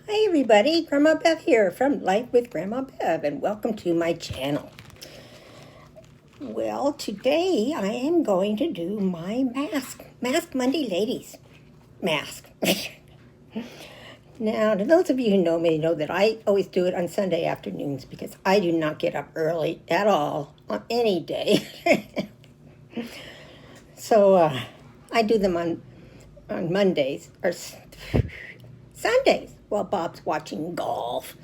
Hi everybody, Grandma Bev here from Life with Grandma Bev, and welcome to my channel. Well, today I am going to do my Mask Monday Ladies mask. Now, to those of you who know me know that I always do it on Sunday afternoons because I do not get up early at all on any day. So I do them on Mondays or Sundays while Bob's watching golf,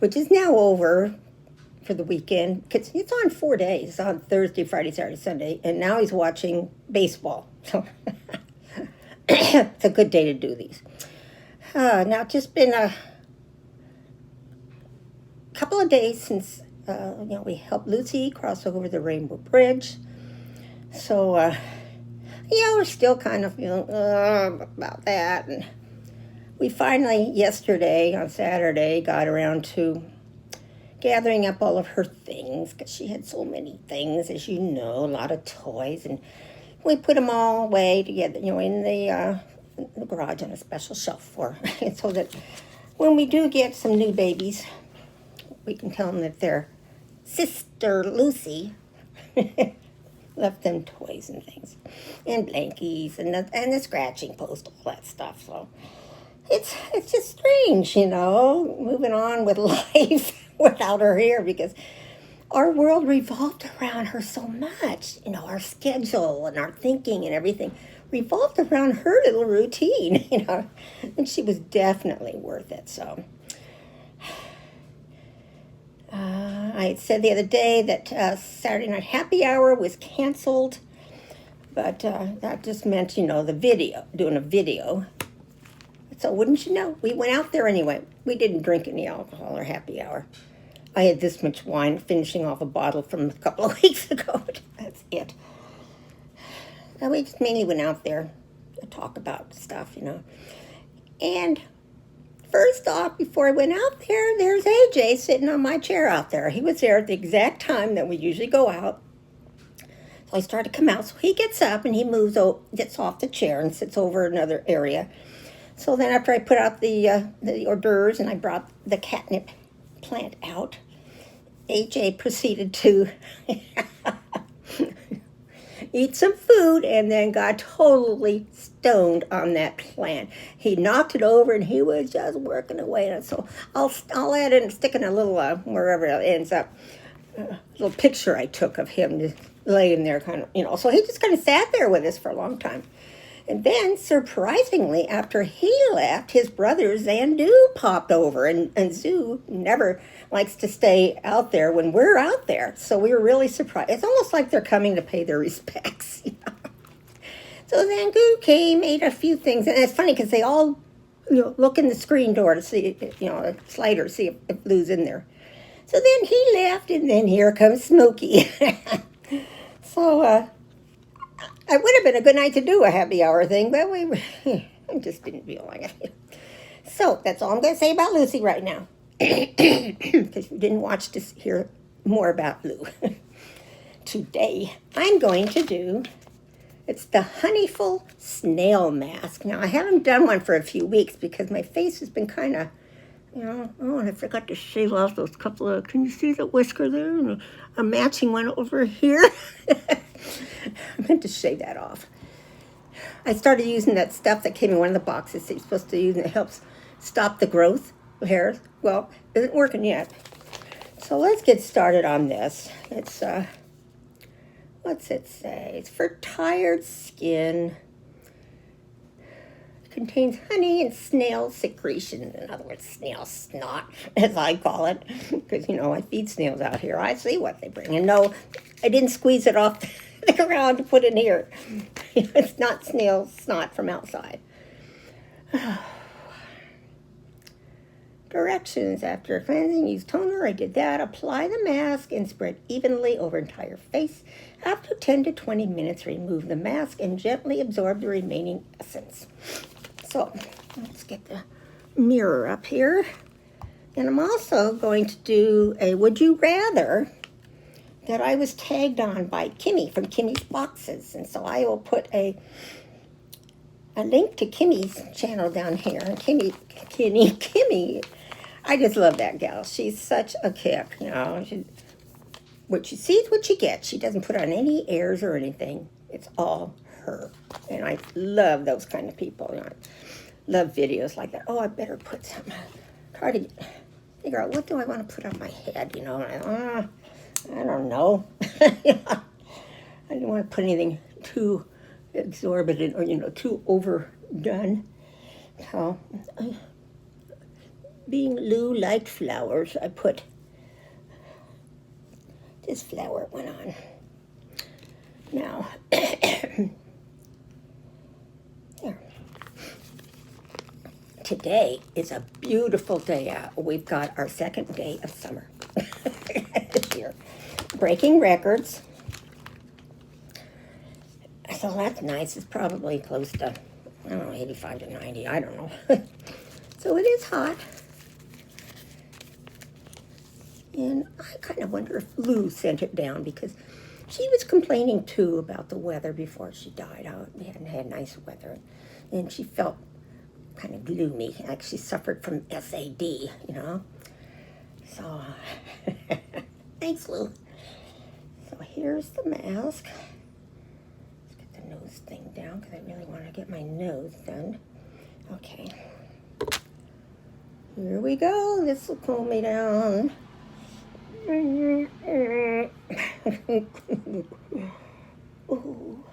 which is now over for the weekend. It's on 4 days. It's on Thursday, Friday, Saturday, Sunday, and now he's watching baseball. So it's a good day to do these. Now, it's just been a couple of days since we helped Lucy cross over the Rainbow Bridge. So we're still kind of feeling about that. And we finally, yesterday, on Saturday, got around to gathering up all of her things, because she had so many things, as you know, a lot of toys, and we put them all away together, in the garage on a special shelf for her, so that when we do get some new babies, we can tell them that their sister Lucy left them toys and things, and blankies, and the scratching post, all that stuff. So it's just strange, moving on with life without her here, because our world revolved around her so much. Our schedule and our thinking and everything revolved around her little routine, and she was definitely worth it. So I had said the other day that Saturday night happy hour was canceled, but that just meant, doing a video. So wouldn't you know, we went out there anyway. We didn't drink any alcohol or happy hour. I had this much wine, finishing off a bottle from a couple of weeks ago. That's it. And we just mainly went out there to talk about stuff, And first off, before I went out there, there's AJ sitting on my chair out there. He was there at the exact time that we usually go out. So I started to come out. So he gets up and he gets off the chair and sits over another area. So then after I put out the hors d'oeuvres and I brought the catnip plant out, AJ proceeded to eat some food and then got totally stoned on that plant. He knocked it over and he was just working away. And so I'll add in, stick in a little, wherever it ends up, little picture I took of him just laying there kind of, so he just kind of sat there with us for a long time. And then, surprisingly, after he left, his brother Zandu popped over. And Zoo never likes to stay out there when we're out there. So we were really surprised. It's almost like they're coming to pay their respects. So Zandu came, ate a few things. And it's funny because they all look in the screen door to see, a slider, to see if Lou's in there. So then he left, and then here comes Smokey. So, it would have been a good night to do a happy hour thing, but I just didn't feel like it. So that's all I'm going to say about Lucy right now, because you didn't watch to hear more about Lou. Today I'm going to do, it's the Honeyful Snail Mask. Now I haven't done one for a few weeks because my face has been kind of, and I forgot to shave off those couple of, can you see the whisker there? And a matching one over here. I meant to shave that off. I started using that stuff that came in one of the boxes that you're supposed to use, and it helps stop the growth of hairs. Well, it isn't working yet. So let's get started on this. It's, what's it say? It's for tired skin. It contains honey and snail secretion. In other words, snail snot, as I call it. Because, I feed snails out here. I see what they bring. And no, I didn't squeeze it off the ground to put in here. It's not snail snot from outside. Directions: after cleansing, use toner. I did that. Apply the mask and spread evenly over entire face. After 10 to 20 minutes, remove the mask and gently absorb the remaining essence. So let's get the mirror up here. And I'm also going to do a Would You Rather that I was tagged on by Kimmy from Kimmy's Boxes. And so I will put a a link to Kimmy's channel down here. Kimmy. I just love that gal. She's such a kick, you know. What she sees, what she gets. She doesn't put on any airs or anything. It's all her. And I love those kind of people. You know, I love videos like that. Oh, I better put some. Try to figure out what do I want to put on my head, you know. I don't know. I don't want to put anything too exorbitant or, you know, too overdone. So, being Lou liked flowers, I put this flower went on. Now, there. Today is a beautiful day out. We've got our second day of summer this year. Breaking records. So that's nice. It's probably close to, I don't know, 85 to 90. I don't know. So it is hot. And I kind of wonder if Lou sent it down because she was complaining too about the weather before she died out. We hadn't had nice weather. And she felt kind of gloomy, like she suffered from SAD, you know. So, thanks, Lou. So here's the mask. Let's get the nose thing down because I really want to get my nose done. Okay. Here we go. This will cool me down. Ooh.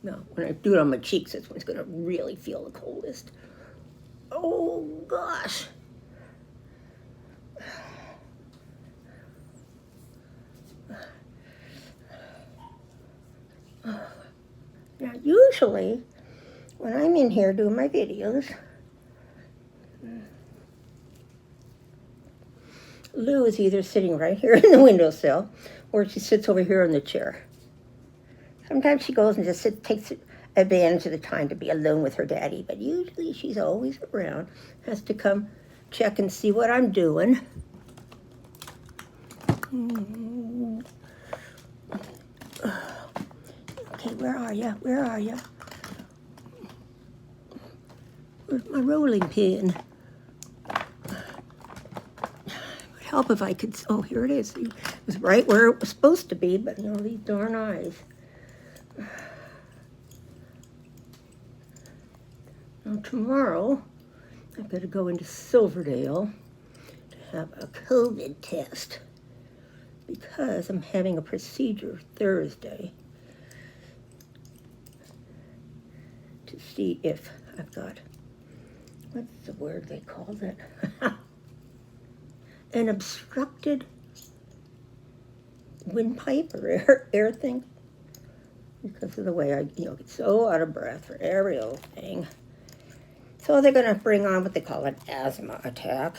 No, when I do it on my cheeks, that's when it's going to really feel the coldest. Oh, gosh. Now, usually, when I'm in here doing my videos, Lou is either sitting right here in the windowsill, or she sits over here in the chair. Sometimes she goes and just takes advantage of the time to be alone with her daddy, but usually she's always around, has to come check and see what I'm doing. Okay, where are you? Where are you? Where's my rolling pin? It would help if I could, oh, here it is. It was right where it was supposed to be, but you know, these darn eyes. Now tomorrow, I've got to go into Silverdale to have a COVID test because I'm having a procedure Thursday to see if I've got, what's the word they call it? An obstructed windpipe or air thing because of the way I get so out of breath for every old thing. So they're going to bring on what they call an asthma attack.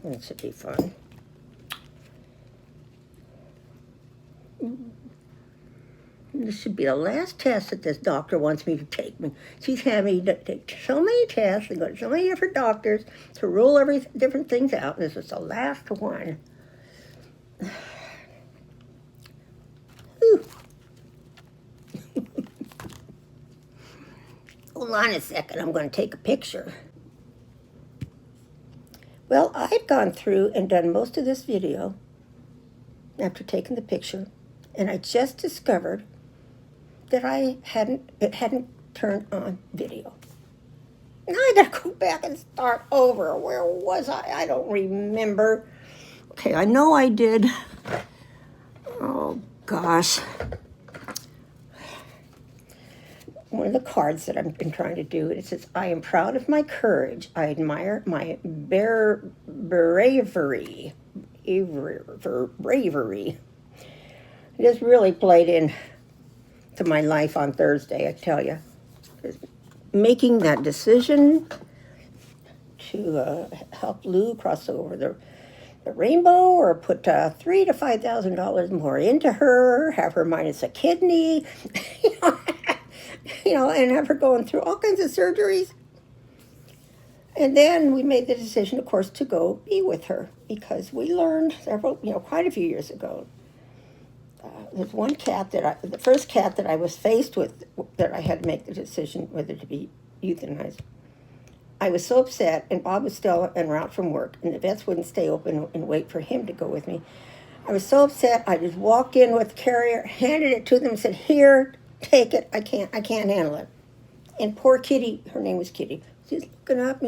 And it should be fun. This should be the last test that this doctor wants me to take. She's had me take so many tests and go to so many different doctors to rule different things out. And this is the last one. Hold on a second, I'm going to take a picture. Well, I've gone through and done most of this video after taking the picture, and I just discovered that it hadn't turned on video. Now I gotta go back and start over. Where was I? I don't remember. Okay, I know I did. Oh, gosh. One of the cards that I've been trying to do, it says, I am proud of my courage. I admire my bravery. Bravery. It just really played in to my life on Thursday, I tell you. Making that decision to help Lou cross over the rainbow or put $3,000 to $5,000 more into her, have her minus a kidney, and have her going through all kinds of surgeries. And then we made the decision, of course, to go be with her because we learned quite a few years ago. There's one cat the first cat that I was faced with, that I had to make the decision whether to be euthanized. I was so upset, and Bob was still en route from work, and the vets wouldn't stay open and wait for him to go with me. I was so upset, I just walked in with the carrier, handed it to them, and said, "Here, take it. I can't handle it." And poor Kitty, her name was Kitty, she's looking up,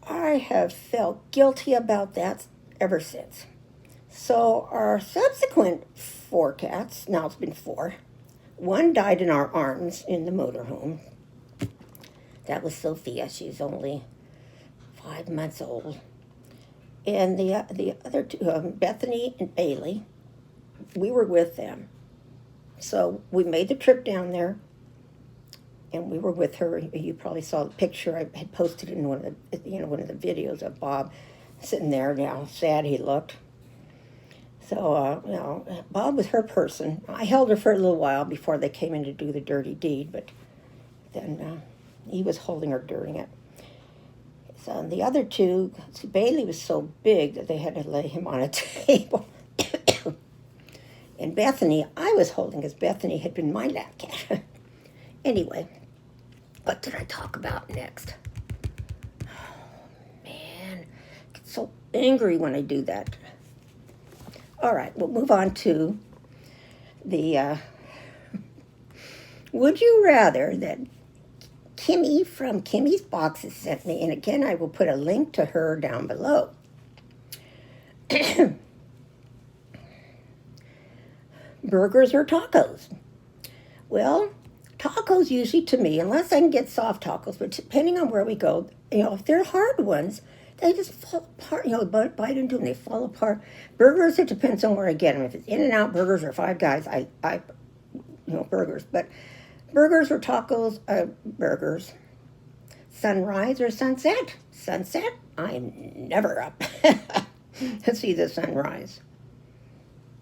I have felt guilty about that ever since. So our subsequent 4 cats, now it's been 4, one died in our arms in the motorhome. That was Sophia. She's only 5 months old. And the other 2, Bethany and Bailey, we were with them. So we made the trip down there, and we were with her. You probably saw the picture I had posted in one of the videos of Bob sitting there. How sad he looked. So, Bob was her person. I held her for a little while before they came in to do the dirty deed, but then he was holding her during it. So the other 2, Bailey was so big that they had to lay him on a table. And Bethany, I was holding because Bethany had been my lap cat. Anyway, what did I talk about next? Oh, man, I get so angry when I do that. All right, we'll move on to the would you rather that Kimmy from Kimmy's Boxes sent me, and again, I will put a link to her down below. Burgers or tacos? Well, tacos usually to me, unless I can get soft tacos, but depending on where we go, if they're hard ones, they just fall apart, bite into them, they fall apart. Burgers, it depends on where I get them. If it's In-N-Out Burgers or Five Guys, I burgers. But burgers or tacos, burgers. Sunrise or sunset? Sunset, I'm never up. Let's see the sunrise.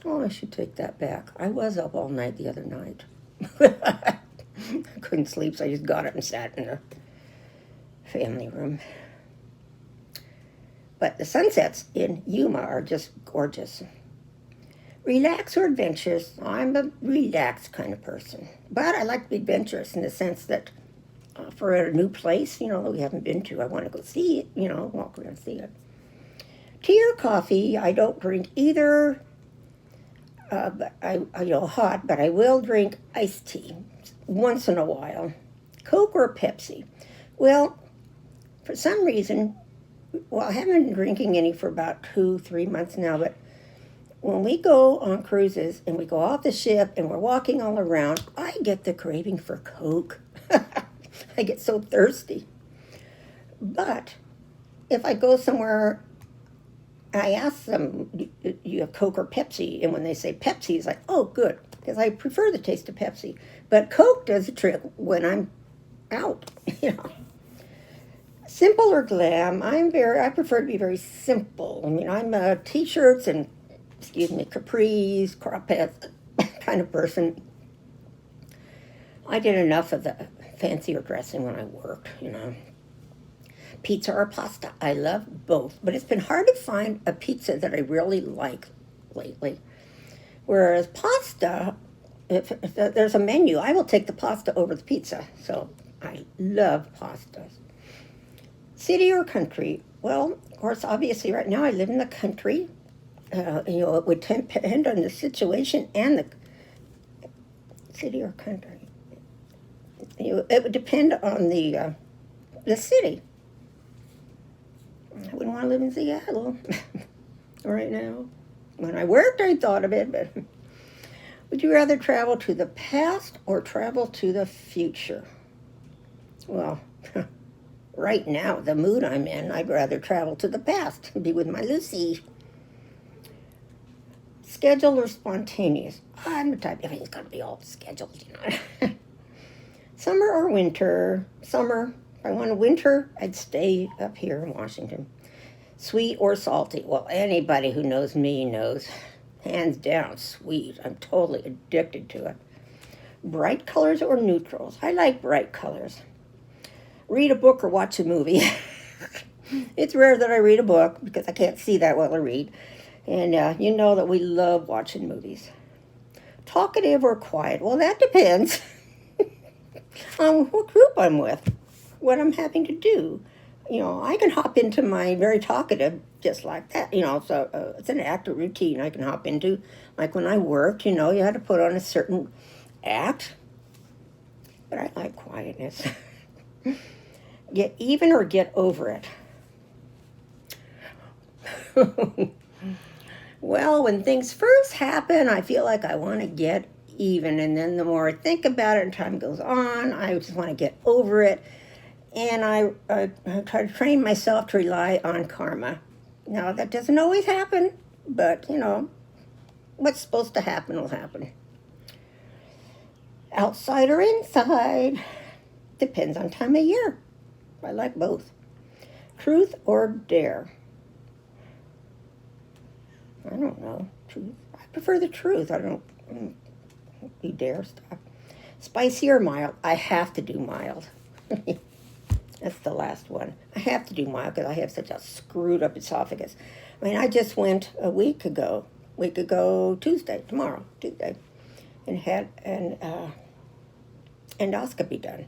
Oh, I should take that back. I was up all night the other night. I couldn't sleep, so I just got up and sat in the family room. But the sunsets in Yuma are just gorgeous. Relax or adventurous? I'm a relaxed kind of person. But I like to be adventurous in the sense that for a new place, that we haven't been to, I want to go see it, walk around and see it. Tea or coffee? I don't drink either. But hot, but I will drink iced tea once in a while. Coke or Pepsi? Well, for some reason, I haven't been drinking any for about 2-3 months now, but when we go on cruises and we go off the ship and we're walking all around, I get the craving for Coke. I get so thirsty. But if I go somewhere, I ask them, "Do you have Coke or Pepsi?" And when they say Pepsi, it's like, oh, good, because I prefer the taste of Pepsi. But Coke does the trick when I'm out, Simple or glam? I prefer to be very simple. I'm t-shirts and, capris, croppets kind of person. I did enough of the fancier dressing when I worked, Pizza or pasta? I love both, but it's been hard to find a pizza that I really like lately. Whereas pasta, if there's a menu, I will take the pasta over the pizza. So I love pastas. City or country? Well, of course, obviously right now I live in the country. It would depend on the situation and the city or country. It would depend on the city. I wouldn't want to live in Seattle right now. When I worked, I thought of it, but would you rather travel to the past or travel to the future? Well, right now, the mood I'm in, I'd rather travel to the past and be with my Lucy. Scheduled or spontaneous? I'm the type, everything's got to be all scheduled, Summer or winter? Summer. If I wanted winter, I'd stay up here in Washington. Sweet or salty? Well, anybody who knows me knows. Hands down, sweet. I'm totally addicted to it. Bright colors or neutrals? I like bright colors. read a book or watch a movie. It's rare that I read a book because I can't see that well to read. And you know that we love watching movies. Talkative or quiet? Well, that depends on what group I'm with, what I'm having to do. You know, I can hop into my very talkative just like that. You know, so it's an active routine I can hop into. Like when I worked, you know, you had to put on a certain act. But I like quietness. Get even or get over it? Well, when things first happen, I feel like I want to get even. And then the more I think about it and time goes on, I just want to get over it. And I try to train myself to rely on karma. Now, that doesn't always happen, but, you know, what's supposed to happen will happen. Outside or inside? Depends on time of year. I like both. Truth or dare? I don't know. Truth. I prefer the truth. I don't do dare stuff. Spicy or mild? I have to do mild. That's the last one. I have to do mild because I have such a screwed up esophagus. I mean, I just went a week ago Tuesday, and had an endoscopy done.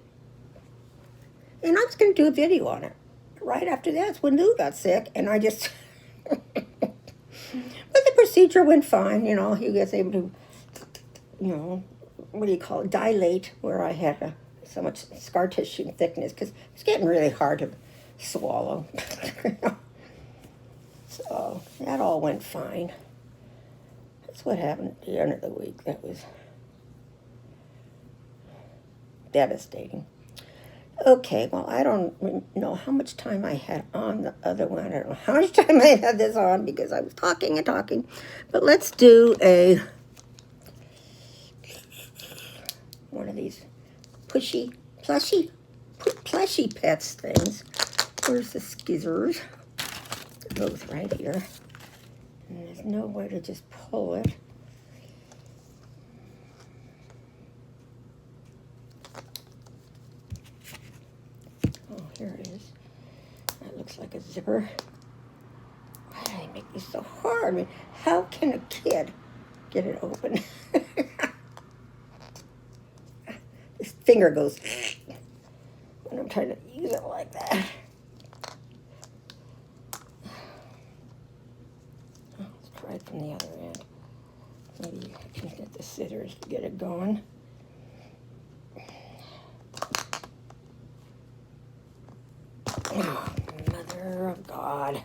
And I was going to do a video on it. Right after that, when Lou got sick, and I just... But the procedure went fine, you know. He was able to, you know, what do you call it, dilate where I had so much scar tissue and thickness because it's getting really hard to swallow. So that all went fine. That's what happened at the end of the week. That was devastating. Okay, well, I don't know how much time I had on the other one. I don't know how much time I had this on because I was talking and talking. But let's do one of these plushy pets things. Where's the skizzers? They're both right here. And there's no way to just pull it. Here it is. That looks like a zipper. Why do they make this so hard? I mean, how can a kid get it open? This finger goes when I'm trying to use it like that. Let's try it from the other end. Maybe I can get the scissors to get it going. Oh, Mother of God.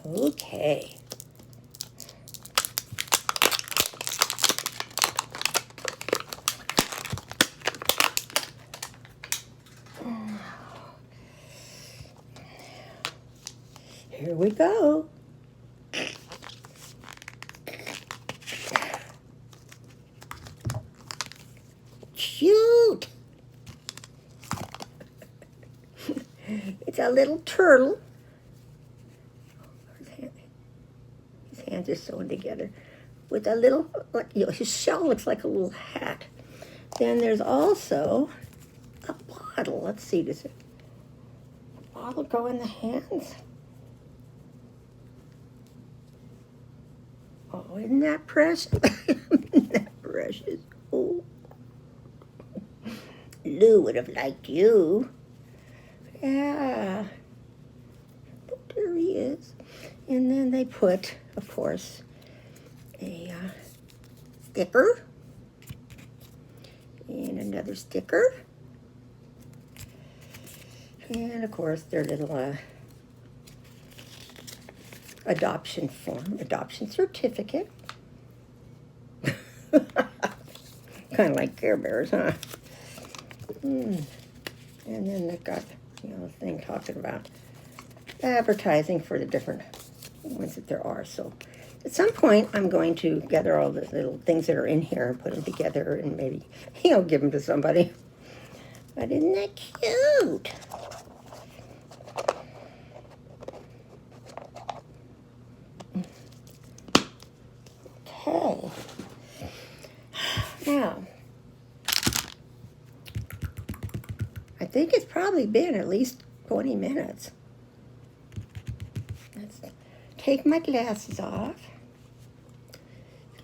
Okay. Here we go. Cute. It's a little turtle. His hands are sewn together with a little, you know, his shell looks like a little hat. Then there's also a bottle. Let's see, does a bottle go in the hands? Oh, isn't that precious? Isn't that precious? Oh. Lou would have liked you. Yeah. Oh, there he is. And then they put, of course, a sticker. And another sticker. And, of course, their little adoption form, adoption certificate. Kind of like Care Bears, huh? And then they've got, you know, a thing talking about advertising for the different ones that there are. So at some point, I'm going to gather all the little things that are in here and put them together and maybe, you know, give them to somebody. But isn't that cute? Okay. Now, I think it's probably been at least 20 minutes. Let's take my glasses off.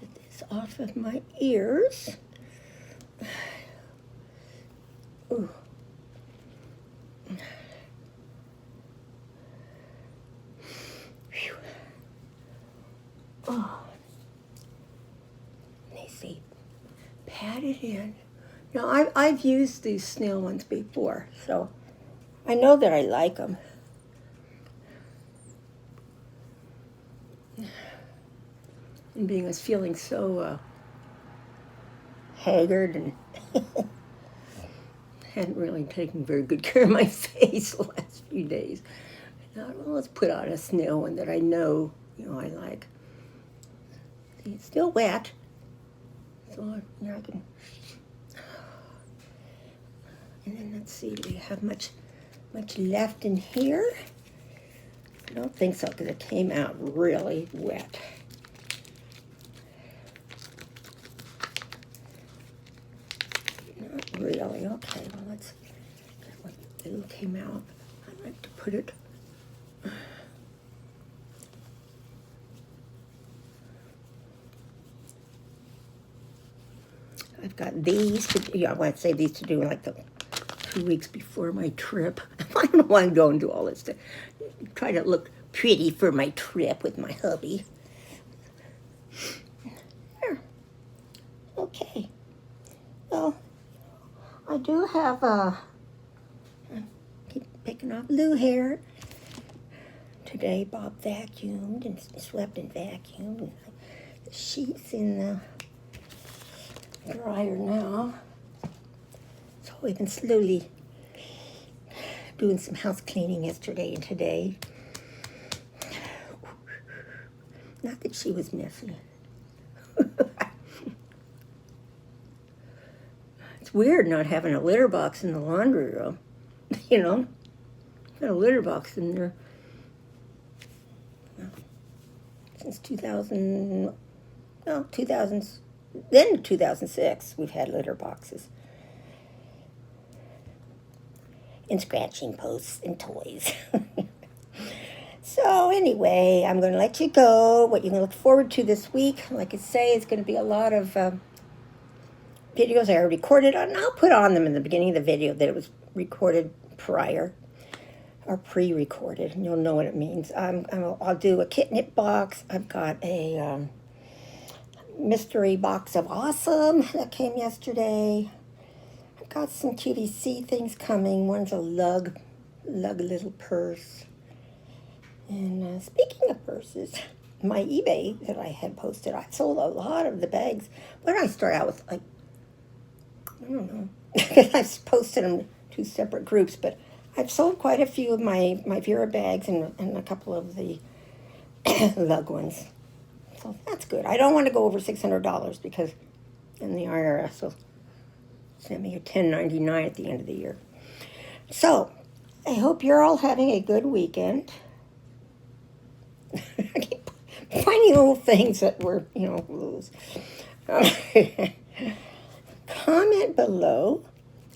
Get this off of my ears. Ooh. Whew. Oh. Let me see. Pat it in. Now, I've used these snail ones before, so I know that I like them. And being as feeling so haggard and hadn't really taken very good care of my face the last few days. I thought, well, let's put on a snail one that I know, I like. See, it's still wet, so I can. And then let's see, do we have much left in here? I don't think so, because it came out really wet. Not really. Okay, well, let's get what glue came out. I'd like to put it. I've got these to do. I want to say these to do like the 2 weeks before my trip. I don't know why I'm going to do all this to try to look pretty for my trip with my hubby. There. Okay. Well, I do have I keep picking off blue hair. Today Bob vacuumed and swept and vacuumed. The sheets in the dryer now. So we've been slowly doing some house cleaning yesterday and today. Not that she was messy. It's weird not having a litter box in the laundry room. Got a litter box in there. Since 2000, then 2006, we've had litter boxes. And scratching posts and toys. So anyway, I'm going to let you go. What you can look forward to this week, like I say, is going to be a lot of videos I already recorded on. I'll put on them in the beginning of the video that it was recorded prior or pre-recorded, and you'll know what it means. I'll do a Kitnip box. I've got a mystery box of awesome that came yesterday. I've got some QVC things coming. One's a lug little purse. And speaking of purses, my eBay that I had posted, I sold a lot of the bags. When I start out with, like, I don't know, I posted them to 2 separate groups, but I've sold quite a few of my Vera bags and a couple of the lug ones. So that's good. I don't want to go over $600 because then the IRS will send me a 1099 at the end of the year. So I hope you're all having a good weekend. I keep finding little things that were, lose. Comment below,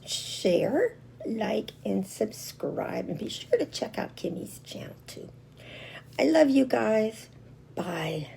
share, like, and subscribe. And be sure to check out Kimmy's channel, too. I love you guys. Bye.